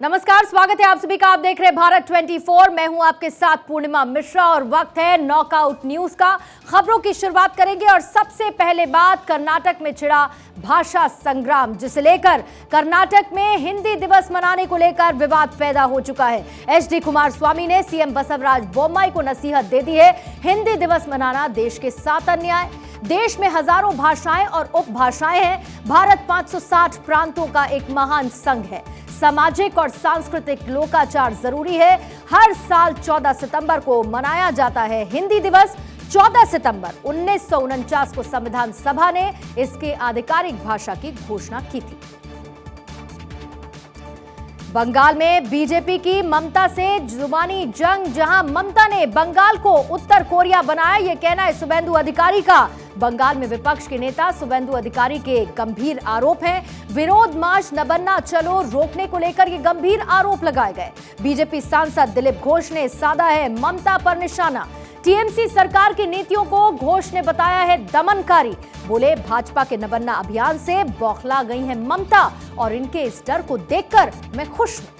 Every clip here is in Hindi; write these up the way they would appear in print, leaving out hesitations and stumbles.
नमस्कार, स्वागत है आप सभी का। आप देख रहे हैं भारत 24। मैं हूं आपके साथ पूर्णिमा मिश्रा और वक्त है नॉकआउट न्यूज का। खबरों की शुरुआत करेंगे और सबसे पहले बात कर्नाटक में छिड़ा भाषा संग्राम, जिसे लेकर कर्नाटक में हिंदी दिवस मनाने को लेकर विवाद पैदा हो चुका है। एचडी कुमारस्वामी ने सीएम बसवराज बोम्मई को नसीहत दे दी है। हिंदी दिवस मनाना देश के साथ अन्याय। देश में हजारों भाषाएं और उपभाषाएं हैं। भारत 560 प्रांतों का एक महान संघ है। सामाजिक और सांस्कृतिक लोकाचार जरूरी है। हर साल 14 सितंबर को मनाया जाता है हिंदी दिवस। 14 सितंबर 1949 को संविधान सभा ने इसके आधिकारिक भाषा की घोषणा की थी। बंगाल में बीजेपी की ममता से जुबानी जंग, जहां ममता ने बंगाल को उत्तर कोरिया बनाया, यह कहना है शुभेंदु अधिकारी का। बंगाल में विपक्ष के नेता शुभेंदु अधिकारी के गंभीर आरोप हैं। विरोध मार्च न बनना चलो रोकने को लेकर ये गंभीर आरोप लगाए गए। बीजेपी सांसद दिलीप घोष ने साधा है ममता पर निशाना। टीएमसी सरकार की नीतियों को घोष ने बताया है दमनकारी। बोले, भाजपा के न बनना अभियान से बौखला गई है ममता और इनके इस डर को देखकर मैं खुश हूं।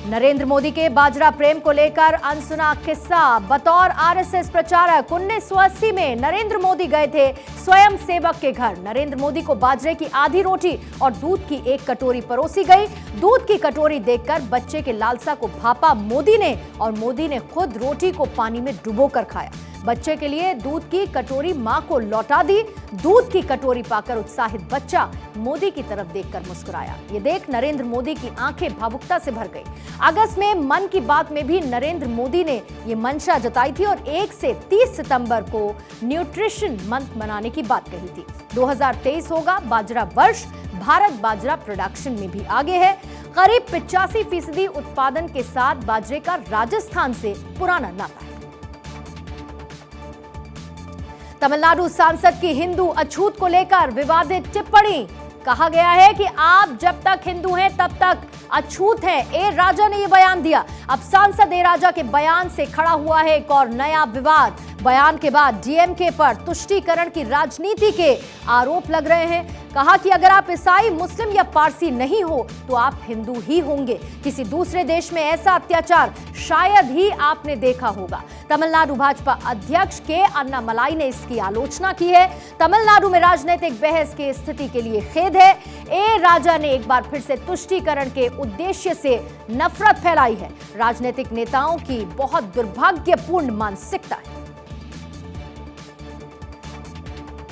नरेंद्र मोदी के बाजरा प्रेम को लेकर अनसुना किस्सा। बतौर आरएसएस प्रचारक 1980 में नरेंद्र मोदी गए थे स्वयं सेवक के घर। नरेंद्र मोदी को बाजरे की आधी रोटी और दूध की एक कटोरी परोसी गई। दूध की कटोरी देखकर बच्चे के लालसा को भापा मोदी ने, और मोदी ने खुद रोटी को पानी में डुबोकर खाया। बच्चे के लिए दूध की कटोरी मां को लौटा दी। दूध की कटोरी पाकर उत्साहित बच्चा मोदी की तरफ देखकर मुस्कुराया। ये देख नरेंद्र मोदी की आंखें भावुकता से भर गई। अगस्त में मन की बात में भी नरेंद्र मोदी ने ये मंशा जताई थी और 1 से 30 सितंबर को न्यूट्रिशन मंथ मनाने की बात कही थी। 2023 होगा बाजरा वर्ष। भारत बाजरा प्रोडक्शन में भी आगे है। करीब 85% उत्पादन के साथ बाजरे का राजस्थान से पुराना नाता है। तमिलनाडु सांसद की हिंदू अछूत को लेकर विवादित टिप्पणी। कहा गया है कि आप जब तक हिंदू हैं तब तक अछूत हैं। ए राजा ने यह बयान दिया। अब सांसद ए राजा के बयान से खड़ा हुआ है एक और नया विवाद। बयान के बाद डीएमके पर तुष्टीकरण की राजनीति के आरोप लग रहे हैं। कहा कि अगर आप ईसाई, मुस्लिम या पारसी नहीं हो तो आप हिंदू ही होंगे। किसी दूसरे देश में ऐसा अत्याचार शायद ही आपने देखा होगा। तमिलनाडु भाजपा अध्यक्ष के अन्नामलाई ने इसकी आलोचना की है। तमिलनाडु में राजनीतिक बहस की स्थिति के लिए खेद है। ए राजा ने एक बार फिर से तुष्टीकरण के उद्देश्य से नफरत फैलाई है। राजनीतिक नेताओं की बहुत दुर्भाग्यपूर्ण मानसिकता है।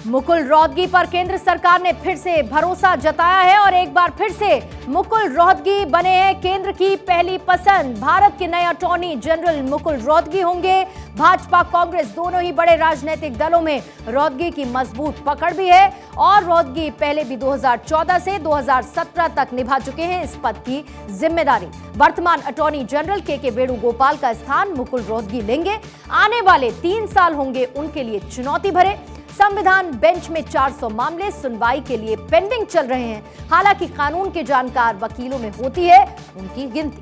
मुकुल रोहतगी पर केंद्र सरकार ने फिर से भरोसा जताया है और एक बार फिर से मुकुल रोहतगी बने हैं केंद्र की पहली पसंद। भारत के नए अटॉर्नी जनरल मुकुल रोहतगी होंगे। भाजपा कांग्रेस दोनों ही बड़े राजनीतिक दलों में रोहतगी की मजबूत पकड़ भी है और रोहतगी पहले भी 2014 से 2017 तक निभा चुके हैं इस पद की जिम्मेदारी। वर्तमान अटॉर्नी जनरल के वेणुगोपाल का स्थान मुकुल रोहतगी लेंगे। आने वाले 3 साल होंगे उनके लिए चुनौती भरे। संविधान बेंच में 400 मामले सुनवाई के लिए पेंडिंग चल रहे हैं। हालांकि कानून के जानकार वकीलों में होती है उनकी गिनती।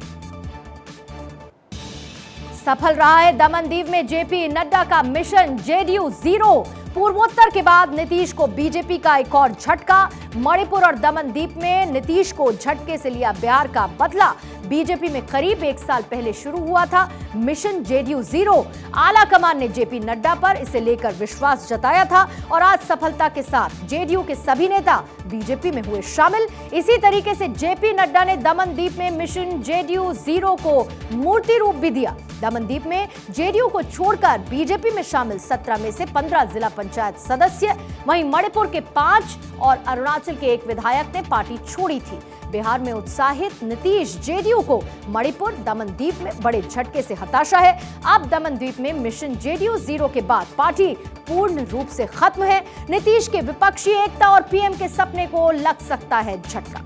सफल रहा है दमनदीव में जेपी नड्डा का मिशन जेडीयू जीरो। पूर्वोत्तर के बाद नीतीश को बीजेपी का एक और झटका। मणिपुर और दमनदीप में नीतीश को झटके से लिया बिहार का बदला। बीजेपी में करीब 1 साल पहले शुरू हुआ था मिशन जेडीयू जीरो। आला कमान ने जेपी नड्डा पर इसे लेकर विश्वास जताया था और आज सफलता के साथ जेडीयू के सभी नेता बीजेपी में हुए शामिल। इसी तरीके से जेपी नड्डा ने दमनदीप में मिशन जेडीयू जीरो को मूर्ति रूप भी दिया। दमनदीप में जेडीयू को छोड़कर बीजेपी में शामिल 17 में से 15 जिला पंचायत सदस्य, वहीं मणिपुर के 5 और अरुणाचल के 1 विधायक ने पार्टी छोड़ी थी। बिहार में उत्साहित नीतीश जेडीयू को मणिपुर, दमनदीप में बड़े झटके से हताशा है। अब दमनदीप में मिशन जेडीयू जीरो के बाद पार्टी पूर्ण रूप से खत्म है। नीतीश के विपक्षी एकता और पीएम के सपने को लग सकता है झटका।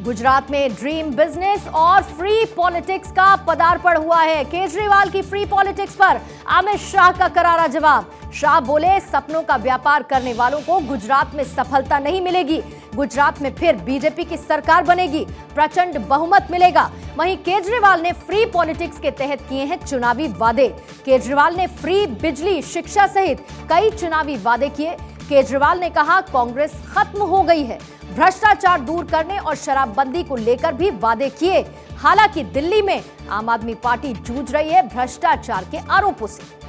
गुजरात में ड्रीम बिजनेस और फ्री पॉलिटिक्स का पदार्पण हुआ है। केजरीवाल की फ्री पॉलिटिक्स पर अमित शाह का करारा जवाब। शाह बोले, सपनों का व्यापार करने वालों को गुजरात में सफलता नहीं मिलेगी। गुजरात में फिर बीजेपी की सरकार बनेगी, प्रचंड बहुमत मिलेगा। वहीं केजरीवाल ने फ्री पॉलिटिक्स के तहत किए हैं चुनावी वादे। केजरीवाल ने फ्री बिजली, शिक्षा सहित कई चुनावी वादे किए। केजरीवाल ने कहा कांग्रेस खत्म हो गई है, भ्रष्टाचार दूर करने और शराबबंदी को लेकर भी वादे किए। हालांकि दिल्ली में आम आदमी पार्टी जूझ रही है भ्रष्टाचार के आरोपों से।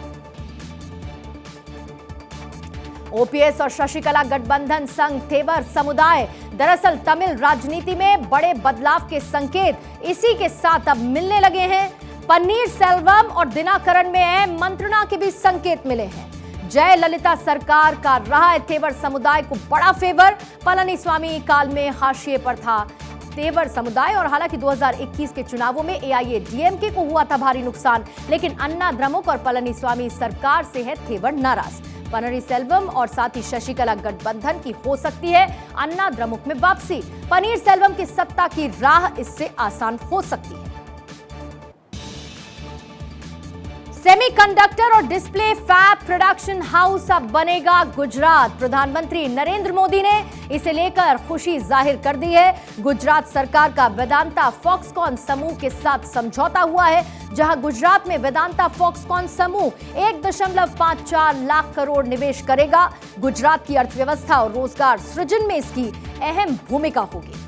ओपीएस और शशिकला गठबंधन संग थेवर समुदाय, दरअसल तमिल राजनीति में बड़े बदलाव के संकेत इसी के साथ अब मिलने लगे हैं। पन्नीर सेल्वम और दिनाकरण में मंत्रणा के भी संकेत मिले हैं। जयललिता सरकार का रहा है थेवर समुदाय को बड़ा फेवर। पलनीस्वामी काल में हाशिए पर था थेवर समुदाय और हालांकि 2021 के चुनावों में एआईएडीएमके को हुआ था भारी नुकसान, लेकिन अन्ना द्रमुक और पलनीस्वामी सरकार से है थेवर नाराज। पन्नीर सेल्वम और साथ ही शशिकला गठबंधन की हो सकती है अन्ना द्रमुक में वापसी। पन्नीर सेल्वम की सत्ता की राह इससे आसान हो सकती है। सेमीकंडक्टर और डिस्प्ले फैब प्रोडक्शन हाउस अब बनेगा गुजरात। प्रधानमंत्री नरेंद्र मोदी ने इसे लेकर खुशी जाहिर कर दी है। गुजरात सरकार का वेदांता फॉक्सकॉन समूह के साथ समझौता हुआ है, जहां गुजरात में वेदांता फॉक्सकॉन समूह 1.54 लाख करोड़ निवेश करेगा। गुजरात की अर्थव्यवस्था और रोजगार सृजन में इसकी अहम भूमिका होगी।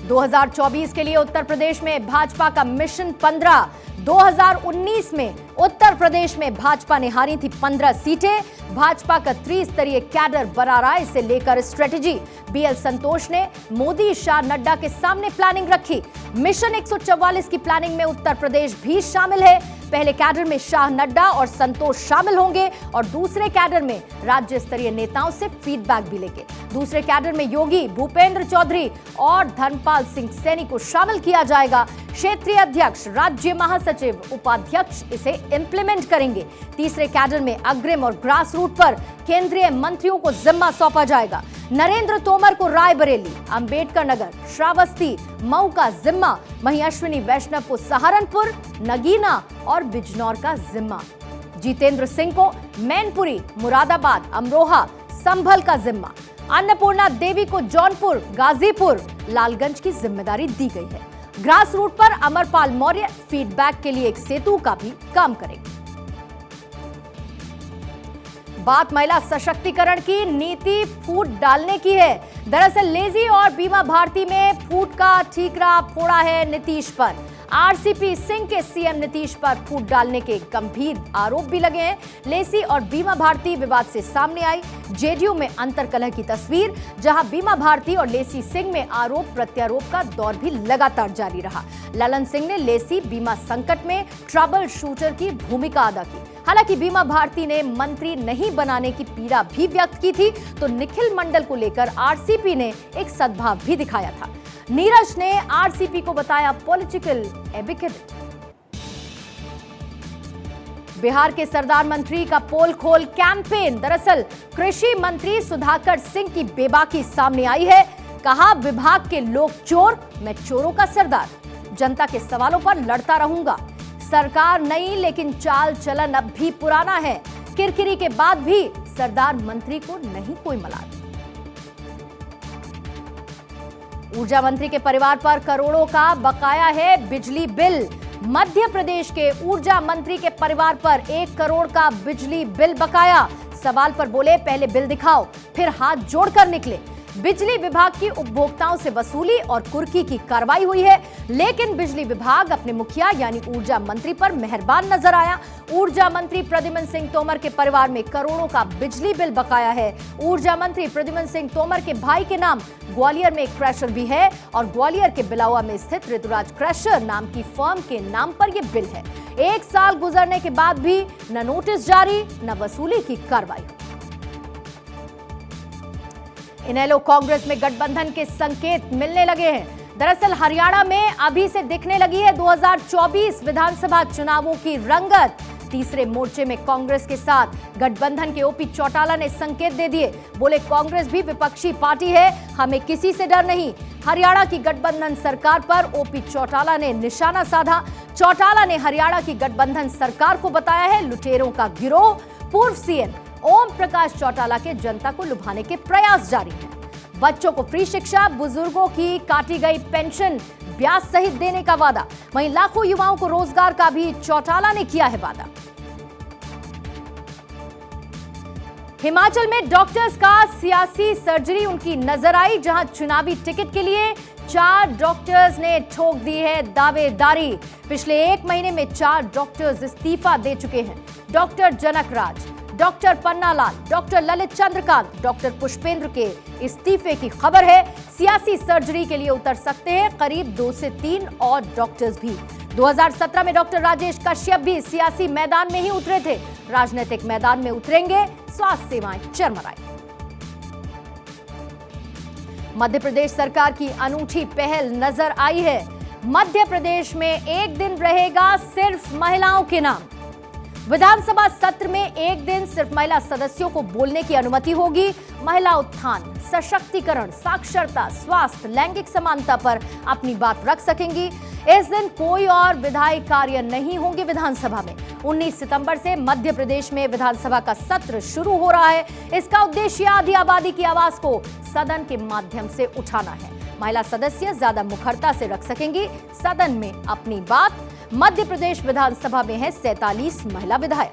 2024 के लिए उत्तर प्रदेश में भाजपा का मिशन 15। 2019 में उत्तर प्रदेश में भाजपा ने हारी थी 15 सीटें। भाजपा का त्रिस्तरीय कैडर बना रहा है, इसे लेकर स्ट्रेटेजी। बीएल संतोष ने मोदी, शाह, नड्डा के सामने प्लानिंग रखी। मिशन 144 की प्लानिंग में उत्तर प्रदेश भी शामिल है। पहले कैडर में शाह, नड्डा और संतोष शामिल होंगे और दूसरे कैडर में राज्य स्तरीय नेताओं से फीडबैक भी लेंगे। दूसरे कैडर में योगी, भूपेंद्र चौधरी और धर्मपाल सिंह सैनी को शामिल किया जाएगा। क्षेत्रीय अध्यक्ष, राज्य महासचिव, उपाध्यक्ष इसे इंप्लीमेंट करेंगे। तीसरे कैडर में अग्रिम और ग्रास रूट पर केंद्रीय मंत्रियों को जिम्मा सौंपा जाएगा। नरेंद्र तोमर को रायबरेली, अंबेडकर नगर, श्रावस्ती, मऊ का जिम्मा, वहीं अश्विनी वैष्णव को सहारनपुर, नगीना और बिजनौर का जिम्मा। जितेंद्र सिंह को मैनपुरी, मुरादाबाद, अमरोहा, संभल का जिम्मा। अन्नपूर्णा देवी को जौनपुर, गाजीपुर, लालगंज की जिम्मेदारी दी गई है। ग्रास रूट पर अमरपाल मौर्य फीडबैक के लिए एक सेतु का भी काम करेंगे। बात महिला सशक्तिकरण की, नीति फूट डालने की है। दरअसल लेजी और बीमा भारती में फूट का ठीकरा फोड़ा है नीतीश पर। आरसीपी सिंह के सीएम नीतीश पर फूट डालने के गंभीर आरोप भी लगे हैं। लेसी और बीमा भारती विवाद से सामने आई जेडीयू में अंतर्कलह की तस्वीर, जहां बीमा भारती और लेसी सिंह में आरोप प्रत्यारोप का दौर भी लगातार जारी रहा। ललन सिंह ने लेसी बीमा संकट में ट्रबल शूटर की भूमिका अदा की। हालांकि बीमा भारती ने मंत्री नहीं बनाने की पीड़ा भी व्यक्त की थी, तो निखिल मंडल को लेकर आरसीपी ने एक सद्भाव भी दिखाया था। नीरज ने आरसीपी को बताया पॉलिटिकल एबिकेट। बिहार के सरदार मंत्री का पोल खोल कैंपेन। दरअसल कृषि मंत्री सुधाकर सिंह की बेबाकी सामने आई है। कहा, विभाग के लोग चोर, मैं चोरों का सरदार। जनता के सवालों पर लड़ता रहूंगा। सरकार नई लेकिन चाल चलन अब भी पुराना है। किरकिरी के बाद भी सरदार मंत्री को नहीं कोई मलाल। ऊर्जा मंत्री के परिवार पर करोड़ों का बकाया है बिजली बिल। मध्य प्रदेश के ऊर्जा मंत्री के परिवार पर 1 करोड़ का बिजली बिल बकाया। सवाल पर बोले, पहले बिल दिखाओ, फिर हाथ जोड़कर निकले। बिजली विभाग की उपभोक्ताओं से वसूली और कुर्की की कार्रवाई हुई है, लेकिन बिजली विभाग अपने मुखिया यानी ऊर्जा मंत्री पर मेहरबान नजर आया। ऊर्जा मंत्री प्रद्युम्न सिंह तोमर के परिवार में करोड़ों का बिजली बिल बकाया है। ऊर्जा मंत्री प्रद्युम्न सिंह तोमर के भाई के नाम ग्वालियर में एक क्रैशर भी है और ग्वालियर के बिलावा में स्थित ऋतुराज क्रैशर नाम की फर्म के नाम पर यह बिल है। 1 साल गुजरने के बाद भी न नोटिस जारी, न वसूली की कार्रवाई। इनेलो कांग्रेस में गठबंधन के संकेत मिलने लगे हैं। दरअसल हरियाणा में अभी से दिखने लगी है 2024 विधानसभा चुनावों की रंगत। तीसरे मोर्चे में कांग्रेस के साथ गठबंधन के ओपी चौटाला ने संकेत दे दिए। बोले, कांग्रेस भी विपक्षी पार्टी है, हमें किसी से डर नहीं। हरियाणा की गठबंधन सरकार पर ओपी चौटाला ने निशाना साधा। चौटाला ने हरियाणा की गठबंधन सरकार को बताया है लुटेरों का गिरोह। पूर्व सीएम ओम प्रकाश चौटाला के जनता को लुभाने के प्रयास जारी हैं। बच्चों को फ्री शिक्षा, बुजुर्गों की काटी गई पेंशन ब्याज सहित देने का वादा। वहीं लाखों युवाओं को रोजगार का भी चौटाला ने किया है वादा। हिमाचल में डॉक्टर्स का सियासी सर्जरी उनकी नजर आई, जहां चुनावी टिकट के लिए 4 डॉक्टर्स ने ठोक दी है दावेदारी। पिछले 1 महीने में 4 डॉक्टर्स इस्तीफा दे चुके हैं। Doctor Janak Raj, doctor Pannalal, doctor Lalit Chandrakant, doctor Pushpendra के इस्तीफे की खबर है। सियासी सर्जरी के लिए उतर सकते हैं करीब 2 से 3 और डॉक्टर्स भी। 2017 में डॉक्टर राजेश कश्यप भी सियासी मैदान में ही उतरे थे। राजनीतिक मैदान में उतरेंगे, स्वास्थ्य सेवाएं चरमराई। मध्य प्रदेश सरकार की अनूठी पहल नजर आई है। मध्य प्रदेश में एक दिन रहेगा सिर्फ महिलाओं के नाम। विधानसभा सत्र में एक दिन सिर्फ महिला सदस्यों को बोलने की अनुमति होगी। महिला उत्थान, सशक्तिकरण, साक्षरता, स्वास्थ्य, लैंगिक समानता पर अपनी बात रख सकेंगी। इस दिन कोई और विधायी कार्य नहीं होंगे विधानसभा में। 19 सितंबर से मध्य प्रदेश में विधानसभा का सत्र शुरू हो रहा है। इसका उद्देश्य आधी आबादी की आवाज को सदन के माध्यम से उठाना है। महिला सदस्य ज्यादा मुखरता से रख सकेंगी सदन में अपनी बात। मध्य प्रदेश विधानसभा में है 47 महिला विधायक।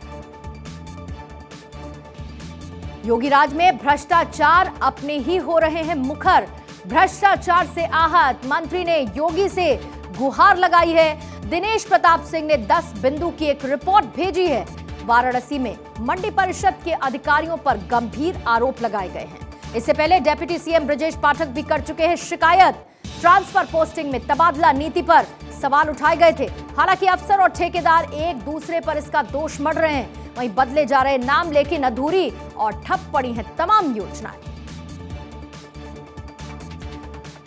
योगी राज में भ्रष्टाचार अपने ही हो रहे हैं मुखर। भ्रष्टाचार से आहत मंत्री ने योगी से गुहार लगाई है। दिनेश प्रताप सिंह ने 10 बिंदु की एक रिपोर्ट भेजी है। वाराणसी में मंडी परिषद के अधिकारियों पर गंभीर आरोप लगाए गए हैं। इससे पहले डिप्टी सीएम ब्रजेश पाठक भी कर चुके हैं शिकायत। ट्रांसफर पोस्टिंग में तबादला नीति पर सवाल उठाए गए थे। हालांकि अफसर और ठेकेदार एक दूसरे पर इसका दोष मढ़ रहे हैं। वहीं बदले जा रहे नाम, लेकिन अधूरी और ठप पड़ी हैं तमाम योजनाएं।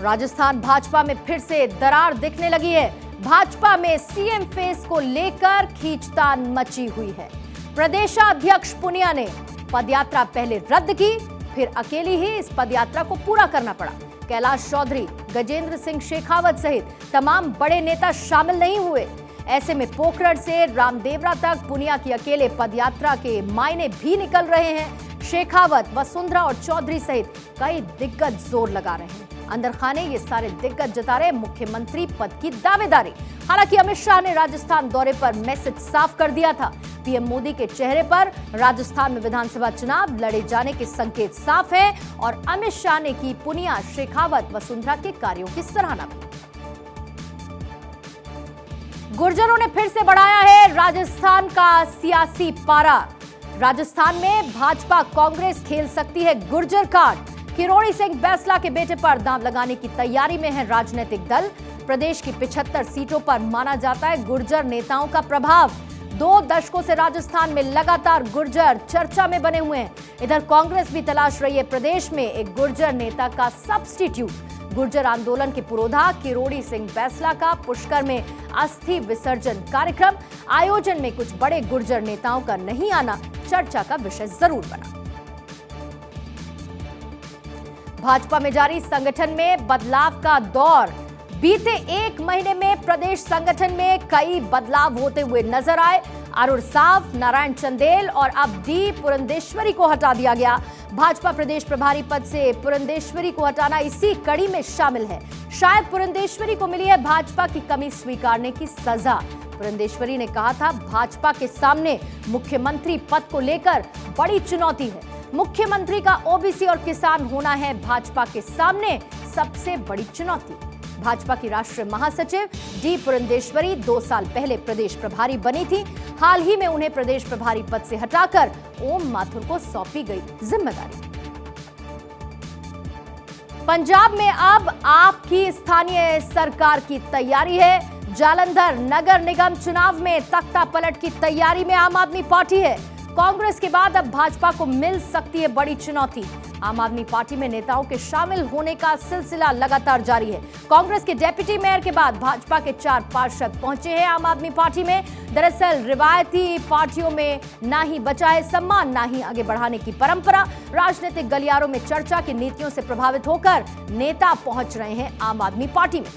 राजस्थान भाजपा में फिर से दरार दिखने लगी है। भाजपा में सीएम फेस को लेकर खींचतान मची हुई है। प्रदेशाध्यक्ष पुनिया ने पदयात्रा पहले रद्द की, फिर अकेली ही इस पदयात्रा को पूरा करना पड़ा। कैलाश चौधरी, गजेंद्र सिंह शेखावत सहित तमाम बड़े नेता शामिल नहीं हुए। ऐसे में पोखरण से रामदेवरा तक पुनिया की अकेले पदयात्रा के मायने भी निकल रहे हैं। शेखावत, वसुंधरा और चौधरी सहित कई दिग्गज जोर लगा रहे हैं। अंदर खाने ये सारे दिग्गज जता रहे मुख्यमंत्री पद की दावेदारी। हालांकि अमित शाह ने राजस्थान दौरे पर मैसेज साफ कर दिया था। पीएम मोदी के चेहरे पर राजस्थान में विधानसभा चुनाव लड़े जाने के संकेत साफ है और अमित शाह ने की पुनिया, शेखावत, वसुंधरा के कार्यों की सराहना भी। गुर्जरों ने फिर से बढ़ाया है राजस्थान का सियासी पारा। राजस्थान में भाजपा कांग्रेस खेल सकती है गुर्जर कार्ड। किरोड़ी सिंह बैसला के बेटे पर दांव लगाने की तैयारी में है राजनीतिक दल। प्रदेश की 75 सीटों पर माना जाता है गुर्जर नेताओं का प्रभाव। 2 दशकों से राजस्थान में लगातार गुर्जर चर्चा में बने हुए हैं। इधर कांग्रेस भी तलाश रही है प्रदेश में एक गुर्जर नेता का सब्स्टिट्यूट। गुर्जर आंदोलन के पुरोधा किरोड़ी सिंह बैसला का पुष्कर में अस्थि विसर्जन कार्यक्रम आयोजन में कुछ बड़े गुर्जर नेताओं का नहीं आना चर्चा का विषय जरूर बना। भाजपा में जारी संगठन में बदलाव का दौर। बीते 1 महीने में प्रदेश संगठन में कई बदलाव होते हुए नजर आए। अरुण साव, नारायण चंदेल और अब डी पुरंदेश्वरी को हटा दिया गया। भाजपा प्रदेश प्रभारी पद से पुरंदेश्वरी को हटाना इसी कड़ी में शामिल है। शायद पुरंदेश्वरी को मिली है भाजपा की कमी स्वीकारने की सजा। पुरंदेश्वरी ने कहा था, भाजपा के सामने मुख्यमंत्री पद को लेकर बड़ी चुनौती है। मुख्यमंत्री का ओबीसी और किसान होना है भाजपा के सामने सबसे बड़ी चुनौती। भाजपा की राष्ट्रीय महासचिव डी पुरंदेश्वरी 2 साल पहले प्रदेश प्रभारी बनी थी। हाल ही में उन्हें प्रदेश प्रभारी पद से हटाकर ओम माथुर को सौंपी गई जिम्मेदारी। पंजाब में अब आपकी स्थानीय सरकार की तैयारी है। जालंधर नगर निगम चुनाव में तख्ता पलट की तैयारी में आम आदमी पार्टी है। कांग्रेस के बाद अब भाजपा को मिल सकती है बड़ी चुनौती। आम आदमी पार्टी में नेताओं के शामिल होने का सिलसिला लगातार जारी है। कांग्रेस के डिप्टी मेयर के बाद भाजपा के 4 पार्षद पहुंचे हैं आम आदमी पार्टी में। दरअसल रिवायती पार्टियों में ना ही बचा है सम्मान, ना ही आगे बढ़ाने की परंपरा। राजनीतिक गलियारों में चर्चा की नीतियों से प्रभावित होकर नेता पहुंच रहे हैं आम आदमी पार्टी में।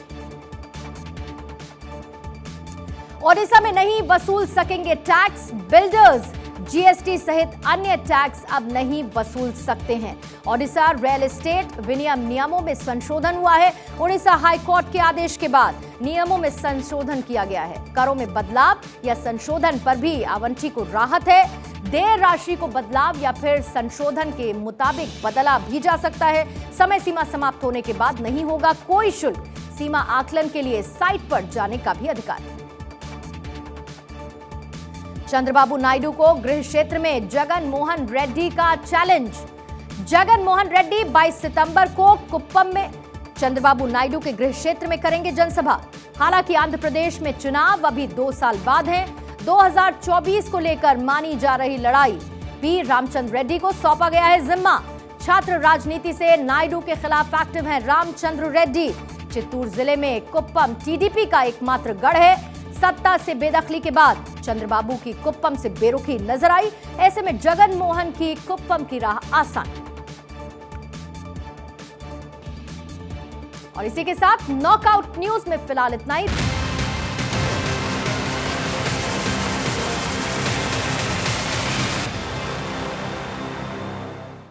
ओडिशा में नहीं वसूल सकेंगे टैक्स। बिल्डर्स जीएसटी सहित अन्य टैक्स अब नहीं वसूल सकते हैं। ओडिशा रियल एस्टेट विनियम नियमों में संशोधन हुआ है। ओडिशा हाई कोर्ट के आदेश के बाद नियमों में संशोधन किया गया है। करों में बदलाव या संशोधन पर भी आवंटी को राहत है। देय राशि को बदलाव या फिर संशोधन के मुताबिक बदला भी जा सकता है। समय सीमा समाप्त होने के बाद नहीं होगा कोई शुल्क। सीमा आकलन के लिए साइट पर जाने का भी अधिकार। चंद्रबाबू नायडू को गृह क्षेत्र में जगन मोहन रेड्डी का चैलेंज। जगन मोहन रेड्डी 22 सितंबर को कुप्पम में चंद्रबाबू नायडू के गृह क्षेत्र में करेंगे जनसभा। हालांकि आंध्र प्रदेश में चुनाव अभी 2 साल बाद हैं। 2024 को लेकर मानी जा रही लड़ाई पी रामचंद्र रेड्डी को सौंपा गया है जिम्मा। छात्र राजनीति से नायडू के खिलाफ एक्टिव हैं रामचंद्र रेड्डी। चित्तूर जिले में कुप्पम टीडीपी का एकमात्र गढ़ है। सत्ता से बेदखली के बाद चंद्रबाबू की कुप्पम से बेरुखी नजर आई। ऐसे में जगन मोहन की कुप्पम की राह आसान। और इसी के साथ नॉकआउट न्यूज में फिलहाल इतना ही।